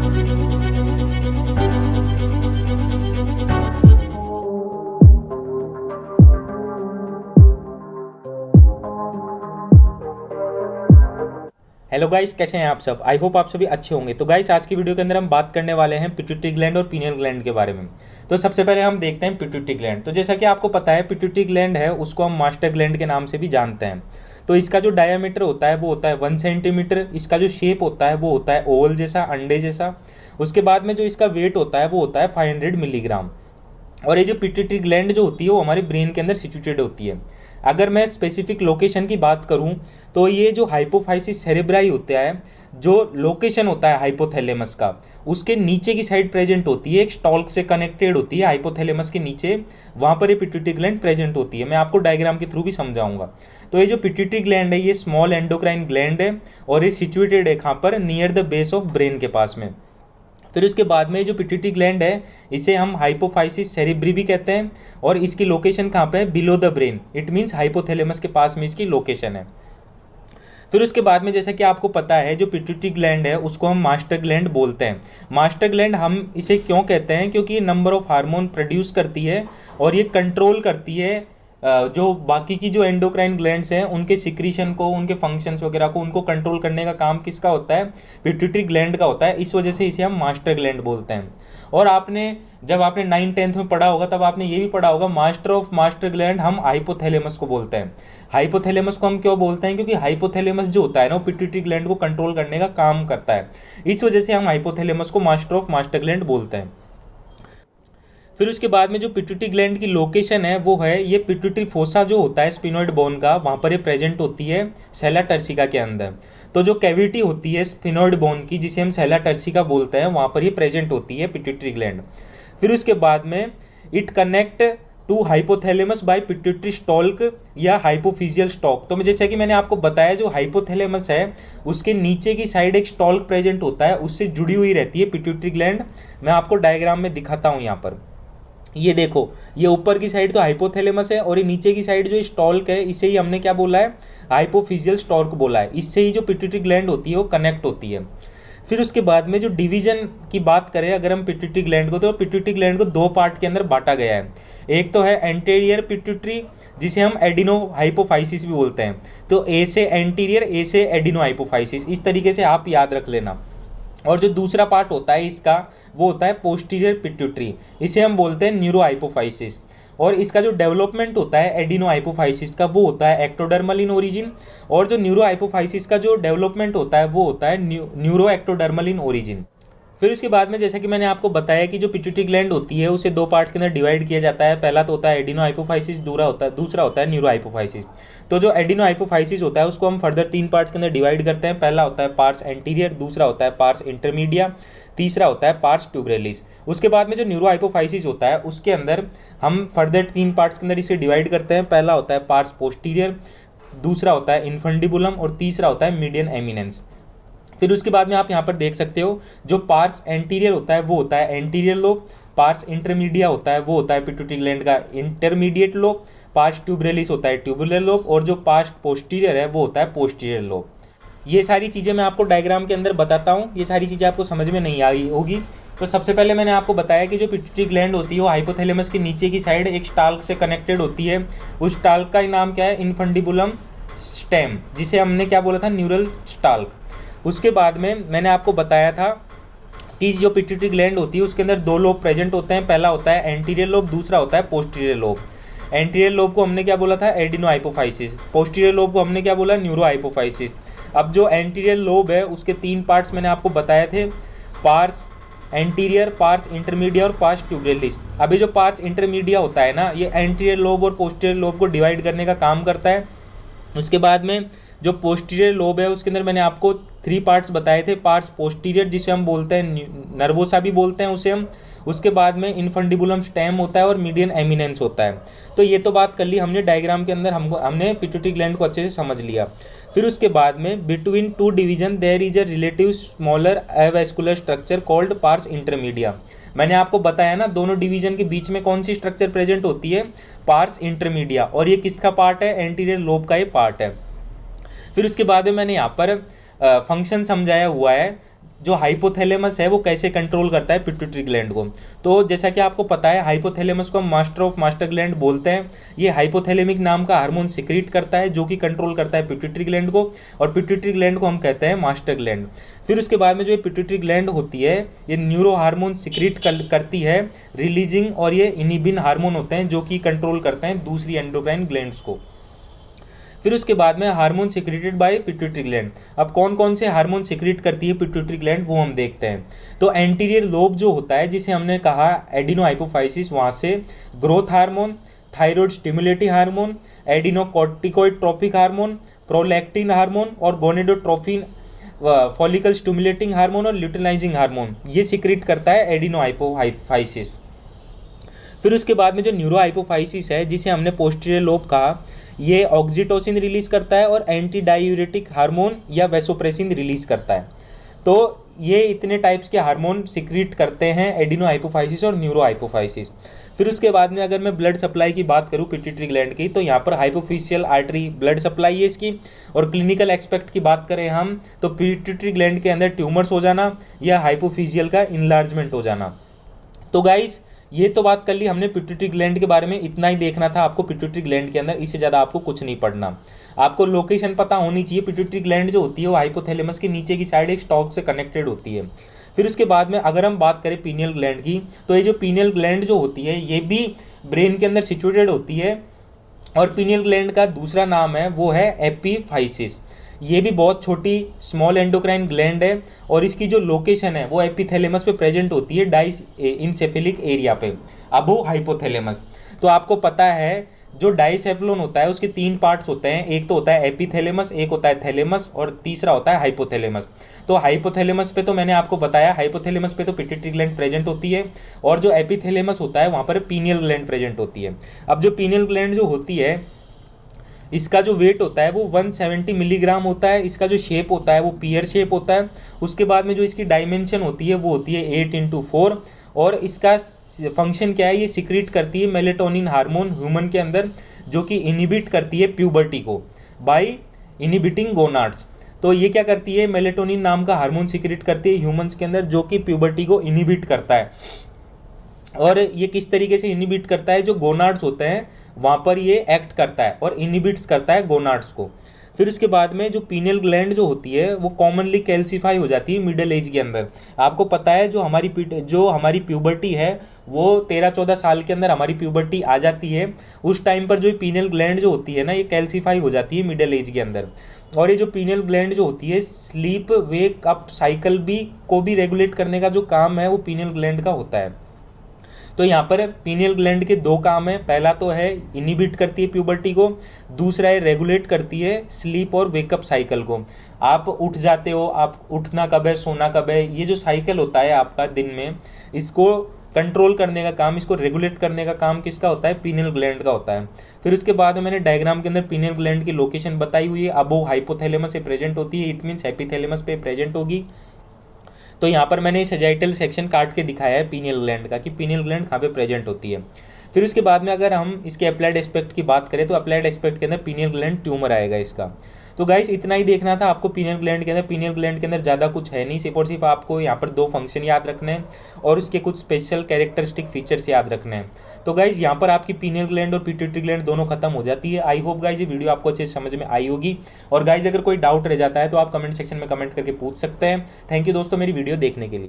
Hello guys, कैसे हैं आप सब। आई होप आप सभी अच्छे होंगे। तो गाइस, आज की वीडियो के अंदर हम बात करने वाले हैं पिट्यूटरी ग्लैंड और पीनियल ग्लैंड के बारे में। तो सबसे पहले हम देखते हैं पिट्यूटरी ग्लैंड। तो जैसा कि आपको पता है, पिट्यूटरी ग्लैंड है उसको हम मास्टर ग्लैंड के नाम से भी जानते हैं। तो इसका जो डायामीटर होता है वो होता है 1 सेंटीमीटर। इसका जो शेप होता है वो होता है ओवल जैसा, अंडे जैसा। उसके बाद में जो इसका वेट होता है वो होता है 500 मिलीग्राम। और ये जो पिट्यूटरी ग्लैंड जो होती है वो हमारे ब्रेन के अंदर सिचुएटेड होती है। अगर मैं स्पेसिफिक लोकेशन की बात करूं तो ये जो हाइपोफाइसिस सेरेब्राई होता है, जो लोकेशन होता है हाइपोथैलेमस का, उसके नीचे की साइड प्रेजेंट होती है। एक स्टॉल्क से कनेक्टेड होती है हाइपोथैलेमस के नीचे, वहाँ पर ये पिट्यूटरी ग्लैंड प्रेजेंट होती है। मैं आपको डायग्राम के थ्रू भी समझाऊंगा। तो ये जो पिट्यूटरी ग्लैंड है ये स्मॉल एंडोक्राइन ग्लैंड है और ये सिचुएटेड है कहाँ पर, near the base of brain के पास में। फिर उसके बाद में जो पिट्यूटरी ग्लैंड है इसे हम हाइपोफाइसिस सेरेब्री भी कहते हैं और इसकी लोकेशन कहाँ पे है, below the brain. It means hypothalamus के पास में इसकी लोकेशन है। फिर उसके बाद में जैसा कि आपको पता है, जो पिट्यूटरी ग्लैंड है उसको हम मास्टर ग्लैंड बोलते हैं। मास्टर ग्लैंड हम इसे क्यों कहते हैं, क्योंकि ये नंबर ऑफ हार्मोन प्रोड्यूस करती है और ये कंट्रोल करती है जो बाकी की जो एंडोक्राइन ग्लैंड्स हैं उनके सिक्रीशन को, उनके फंक्शंस वगैरह को, उनको कंट्रोल करने का काम किसका होता है, पिट्यूटरी ग्लैंड का होता है। इस वजह से इसे हम मास्टर ग्लैंड बोलते हैं। और जब आपने 9th-10th में पढ़ा होगा तब आपने ये भी पढ़ा होगा, मास्टर ऑफ मास्टर ग्लैंड हम हाइपोथैलेमस को बोलते हैं। हाइपोथैलेमस को हम क्यों बोलते हैं, क्योंकि हाइपोथैलेमस जो होता है ना वो पिट्यूटरी ग्लैंड को कंट्रोल करने का काम करता है। इस वजह से हम हाइपोथैलेमस को मास्टर ऑफ मास्टर ग्लैंड बोलते हैं। फिर उसके बाद में जो पिट्यूटरी ग्लैंड की लोकेशन है वो है, ये पिट्यूटरी फोसा जो होता है स्पिनोइड बोन का, वहाँ पर ये प्रेजेंट होती है सेला टर्सिका के अंदर। तो जो कैविटी होती है स्पिनोइड बोन की, जिसे हम सेला टर्सिका बोलते हैं, वहाँ पर ये प्रेजेंट होती है पिट्यूटरी ग्लैंड। फिर उसके बाद में it connect to hypothalamus by pituitary stalk या हाइपोफिजियल स्टॉक। तो जैसे कि मैंने आपको बताया, जो हाइपोथैलेमस है उसके नीचे की साइड एक स्टॉल्क प्रेजेंट होता है, उससे जुड़ी हुई रहती है पिट्यूटरी ग्लैंड। मैं आपको डायग्राम में दिखाता हूँ। यहाँ पर ये देखो, ये ऊपर की साइड तो हाइपोथैलेमस है और ये नीचे की साइड जो स्टॉल्क है इसे ही हमने क्या बोला है, हाइपोफिजियल स्टॉल्क बोला है। इससे ही जो पिट्यूटरी ग्लैंड होती है वो कनेक्ट होती है। फिर उसके बाद में जो डिवीजन की बात करें अगर हम पिट्यूटरी ग्लैंड को, तो पिट्यूटरी ग्लैंड को 2 पार्ट के अंदर बांटा गया है। एक तो है एंटीरियर पिट्यूटरी, जिसे हम एडिनो हाइपोफाइसिस भी बोलते हैं। तो ए से एंटीरियर, ए से एडिनो हाइपोफाइसिस, इस तरीके से आप याद रख लेना। और जो दूसरा पार्ट होता है इसका वो होता है पोस्टीरियर पिट्यूटरी, इसे हम बोलते हैं न्यूरो हाइपोफाइसिस। और इसका जो डेवलपमेंट होता है एडिनो हाइपोफाइसिस का वो होता है एक्टोडर्मल इन ओरिजिन, और जो न्यूरो हाइपोफाइसिस का जो डेवलपमेंट होता है वो होता है न्यूरो एक्टोडर्मल इन ओरिजिन। फिर उसके बाद में जैसा कि मैंने आपको बताया कि जो पिट्यूटरी ग्लैंड होती है उसे 2 पार्ट के अंदर डिवाइड किया जाता है। पहला तो होता है एडिनो हाइपोफाइसिस, दूसरा होता है न्यूरो हाइपोफाइसिस। तो जो एडिनो हाइपोफाइसिस होता है उसको हम फर्दर 3 पार्ट्स के अंदर डिवाइड करते हैं। पहला होता है पार्स एंटीरियर, दूसरा होता है पार्स इंटरमीडिया, तीसरा होता है पार्स ट्यूबरेलिस। उसके बाद में जो न्यूरो हाइपोफाइसिस होता है उसके अंदर हम फर्दर 3 पार्ट्स के अंदर इसे डिवाइड करते हैं। पहला होता है पार्स पोस्टीरियर, दूसरा होता है इन्फंडिबुलम और तीसरा होता है मीडियन एमिनेंस। फिर उसके बाद में आप यहाँ पर देख सकते हो, जो पार्स एंटीरियर होता है वो होता है एंटीरियर लोब, पार्स इंटरमीडिया होता है वो होता है पिट्यूटरी ग्लैंड का इंटरमीडिएट लोब, पार्स ट्यूबरेलिस होता है ट्यूबुलर लोब, और जो पार्स पोस्टीरियर है वो होता है पोस्टीरियर लोब। ये सारी चीज़ें मैं आपको डायग्राम के अंदर बताता हूँ। ये सारी चीज़ें आपको समझ में नहीं आई होगी। तो सबसे पहले मैंने आपको बताया कि जो पिट्यूटरी ग्लैंड होती है वो हाइपोथैलेमस के नीचे की साइड एक स्टाल्क से कनेक्टेड होती है। उस स्टाल्क का नाम क्या है, इन्फंडिबुलम स्टेम, जिसे हमने क्या बोला था, न्यूरल स्टाल्क। उसके बाद में मैंने आपको बताया था कि जो पिट्यूटरी ग्लैंड होती है उसके अंदर 2 लोब प्रेजेंट होते हैं। पहला होता है एंटीरियर लोब, दूसरा होता है पोस्टीरियर लोब। एंटीरियर लोब को हमने क्या बोला था, एडिनो हाइपोफाइसिस। पोस्टीरियर लोब को हमने क्या बोला, न्यूरो हाइपोफाइसिस। अब जो एंटीरियर लोब है उसके 3 पार्ट्स मैंने आपको बताए थे, पार्स एंटीरियर, पार्स इंटरमीडिया और पार्स ट्यूबरेलिस। अभी जो पार्स इंटरमीडिया होता है ना, ये एंटीरियर लोब और पोस्टीरियर लोब को डिवाइड करने का काम करता है। उसके बाद में जो पोस्टीरियर लोब है उसके अंदर मैंने आपको 3 पार्ट्स बताए थे, पार्ट्स पोस्टीरियर जिसे हम बोलते हैं नर्वोसा भी बोलते हैं उसे हम, उसके बाद में इन्फंडिबुलम स्टेम होता है और मीडियन एमिनेंस होता है। तो ये तो बात कर ली हमने डायग्राम के अंदर, हमने पिट्यूटरी ग्लैंड को अच्छे से समझ लिया। फिर उसके बाद में between 2 division there is a relative smaller avascular structure called pars intermedia. मैंने आपको बताया ना, दोनों डिवीजन के बीच में कौन सी स्ट्रक्चर प्रेजेंट होती है, पार्स इंटरमीडिया, और ये किसका पार्ट है, एंटीरियर लोब का ये पार्ट है। फिर उसके बाद में मैंने यहाँ पर फंक्शन समझाया हुआ है जो हाइपोथैलेमस है वो कैसे कंट्रोल करता है पिट्यूटरी ग्लैंड को। तो जैसा कि आपको पता है हाइपोथैलेमस को हम मास्टर ऑफ मास्टर ग्लैंड बोलते हैं। ये हाइपोथैलेमिक नाम का हार्मोन सिक्रीट करता है जो कि कंट्रोल करता है पिट्यूटरी ग्लैंड को, और पिट्यूटरी ग्लैंड को हम कहते हैं मास्टर ग्लैंड। फिर उसके बाद में जो ये पिट्यूटरी ग्लैंड होती है ये न्यूरो हार्मोन सिक्रीट करती है रिलीजिंग, और ये इनिबिन हार्मोन होते हैं जो कि कंट्रोल करते हैं दूसरी एंडोक्राइन ग्लैंड्स को। फिर उसके बाद में hormone secreted by pituitary gland. अब कौन कौन से हार्मोन सिक्रेट करती है पिट्यूटरी ग्लैंड वो हम देखते हैं। तो एंटीरियर लोब जो होता है जिसे हमने कहा एडिनो हाइपोफाइसिस, वहाँ से growth hormone, thyroid stimulating hormone, adrenocorticoid tropic hormone, prolactin hormone और गोनेडोट्रोफिन फॉलिकल स्टिमुलेटिंग हार्मोन और ल्यूटिनाइजिंग हार्मोन, ये सिक्रेट करता है एडिनो हाइपोफाइसिस। फिर उसके बाद में जो न्यूरो हाइपोफाइसिस है जिसे हमने पोस्टीरियर लोब कहा, ये ऑक्सीटोसिन रिलीज करता है और एंटी डायूरेटिक हार्मोन या वेसोप्रेसिन रिलीज करता है। तो ये इतने टाइप्स के हार्मोन सिक्रीट करते हैं एडिनो हाइपोफाइसिस और न्यूरो हाइपोफाइसिस। फिर उसके बाद में अगर मैं ब्लड सप्लाई की बात करूँ पिट्यूटरी ग्लैंड की, तो यहाँ पर हाइपोफिशियल आर्टरी ब्लड सप्लाई है इसकी। और क्लिनिकल एक्सपेक्ट की बात करें हम तो पिट्यूटरी ग्लैंड के अंदर ट्यूमर्स हो जाना या हाइपोफिशियल का इनलार्जमेंट हो जाना। तो गाइस ये तो बात कर ली हमने पिट्यूटरी ग्लैंड के बारे में, इतना ही देखना था आपको पिट्यूटरी ग्लैंड के अंदर, इससे ज़्यादा आपको कुछ नहीं पढ़ना। आपको लोकेशन पता होनी चाहिए। पिट्यूटरी ग्लैंड जो होती है वो हाइपोथैलेमस के नीचे की साइड एक स्टॉक से कनेक्टेड होती है। फिर उसके बाद में अगर हम बात करें पीनियल ग्लैंड की, तो ये जो पीनियल ग्लैंड जो होती है ये भी ब्रेन के अंदर सिचुएटेड होती है, और पीनियल ग्लैंड का दूसरा नाम है वो है एपीफाइसिस। ये भी बहुत छोटी स्मॉल एंडोक्राइन ग्लैंड है, और इसकी जो लोकेशन है वो एपिथैलेमस पे प्रेजेंट होती है डाइस इंसेफेलिक एरिया पे, अबो हाइपोथैलेमस। तो आपको पता है जो डाइसेफलोन होता है उसके 3 पार्ट्स होते हैं, एक तो होता है एपिथैलेमस, एक होता है थैलेमस और तीसरा होता है हाइपोथैलेमस। तो हाइपोथैलेमस पे तो मैंने आपको बताया, हाइपोथैलेमस पे तो पिट्यूटरी ग्लैंड प्रेजेंट होती है, और जो एपिथैलेमस होता है वहाँ पर पीनियल ग्लैंड प्रेजेंट होती है। अब जो पीनियल ग्लैंड जो होती है इसका जो वेट होता है वो 170 मिलीग्राम होता है। इसका जो शेप होता है वो पियर शेप होता है। उसके बाद में जो इसकी डायमेंशन होती है वो होती है 8x4, और इसका फंक्शन क्या है, ये सिक्रीट करती है मेलेटोनिन हार्मोन ह्यूमन के अंदर, जो कि इनिबिट करती है प्यूबर्टी को बाय इनिबिटिंग गोनाड्स। तो ये क्या करती है, मेलेटोनिन नाम का हार्मोन सिक्रीट करती है ह्यूमंस के अंदर जो कि प्यूबर्टी को इनिबिट करता है। और ये किस तरीके से इनिबिट करता है, जो गोनाड्स होते हैं वहाँ पर ये एक्ट करता है और इनिबिट्स करता है गोनाड्स को। फिर उसके बाद में जो पीनियल ग्लैंड जो होती है वो कॉमनली कैल्सीफाई हो जाती है मिडिल एज के अंदर। आपको पता है जो हमारी प्यूबर्टी है वो 13-14 साल के अंदर हमारी प्यूबर्टी आ जाती है। उस टाइम पर जो पीनियल ग्लैंड जो होती है ना ये कैल्सीफाई हो जाती है मिडिल एज के अंदर। और ये जो पीनियल ग्लैंड जो होती है स्लीप वेक अप साइकिल को भी रेगुलेट करने का जो काम है वो पीनियल ग्लैंड का होता है। तो यहाँ पर पीनियल ग्लैंड के 2 काम है, पहला तो है इनिबिट करती है प्यूबर्टी को, दूसरा है रेगुलेट करती है स्लीप और वेकअप साइकिल को। आप उठ जाते हो, आप उठना कब है सोना कब है, ये जो साइकिल होता है आपका दिन में, इसको कंट्रोल करने का काम, इसको रेगुलेट करने का काम किसका होता है, पीनियल ग्लैंड का होता है। फिर उसके बाद मैंने डायग्राम के अंदर पीनियल ग्लैंड की लोकेशन बताई हुई है, अब वो हाइपोथैलेमस से प्रेजेंट होती है, इट मीन्स एपिथैलेमस पे प्रेजेंट होगी। तो यहाँ पर मैंने सजाइटल सेक्शन काट के दिखाया है पीनियल ग्लैंड का कि पीनियल ग्लैंड कहाँ पे प्रेजेंट होती है। फिर उसके बाद में अगर हम इसके अप्लाइड एस्पेक्ट की बात करें तो अप्लाइड एस्पेक्ट के अंदर पीनियल ग्लैंड ट्यूमर आएगा इसका। तो गाइस इतना ही देखना था आपको पीनियल ग्लैंड के अंदर। पीनियल ग्लैंड के अंदर ज़्यादा कुछ है नहीं, सिर्फ और सिर्फ आपको यहाँ पर 2 फंक्शन याद रखने हैं और उसके कुछ स्पेशल कैरेक्टरिस्टिक फीचर्स याद रखने हैं। तो गाइज यहाँ पर आपकी पीनियल ग्लैंड और पिट्यूटरी ग्लैंड दोनों खत्म हो जाती है। आई होप गाइज ये वीडियो आपको अच्छे समझ में आई होगी। और गाइज अगर कोई डाउट रह जाता है तो आप कमेंट सेक्शन में कमेंट करके पूछ सकते हैं। थैंक यू दोस्तों मेरी वीडियो देखने के लिए।